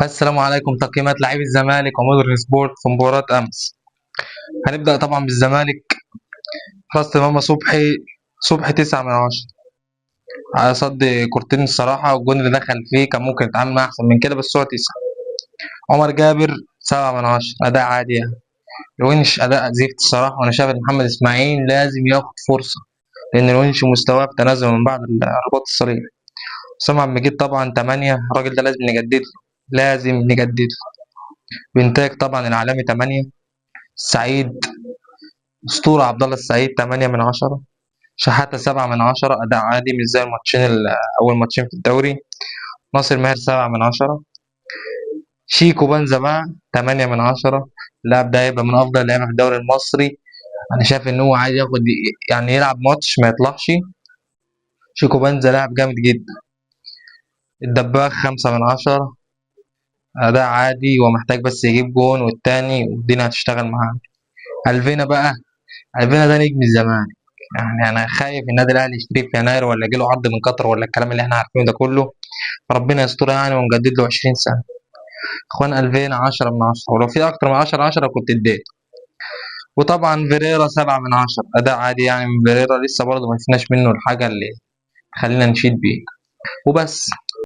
السلام عليكم. تقييمات لاعبي الزمالك ومودرن سبورت في مباراة أمس. هنبدأ طبعا بالزمالك. حراسة المرمى صبحي 9/10 على صد كورتين الصراحة، والجون اللي دخل فيه كان ممكن يتعامل معاه أحسن من كده، بس هو 9. عمر جابر 7/10، أداء عادي يعني. الونش أداء زفت الصراحة، وأنا شايف إن محمد إسماعيل لازم ياخد فرصة، لأن الونش مستواه في تنازل من بعد الرباط الصليبي. سامع مجيد طبعا 8، الراجل ده لازم نجدد له، لازم نجدد له. بنتاج طبعا العالمي 8. سعيد أسطورة عبد الله السعيد 8/10. شحاتة 7/10، أداء عادي مش زي أول ماتشين في الدوري. ناصر ماهر 7/10. شيكو بنزا بقى 8/10. اللاعب ده هيبقى من أفضل اللعيبة في الدوري المصري. أنا شايف إن هو عايز ياخد، يعني يلعب ماتش ما يطلعش. شيكو بنزا لاعب جامد جدا. الدباغ 5/10، أداء عادي ومحتاج بس يجيب جون والتاني والدنيا هتشتغل معاه. ألفينا بقى، ألفينا ده نجم الزمان. يعني أنا خايف النادي الأهلي يشتريه في يناير، ولا يجيله عرض من قطر، ولا الكلام اللي إحنا عارفينه ده كله. ربنا يسترها يعني ونجدد له 20 سنة. اخوان 2000 10/10، ولو في اكتر من 10/10 كنت اديت. وطبعا فيريرا 7/10، اداء عادي يعني من فيريرا، لسه برضه ما شفناش منه الحاجة اللي خلينا نشيد بيه وبس.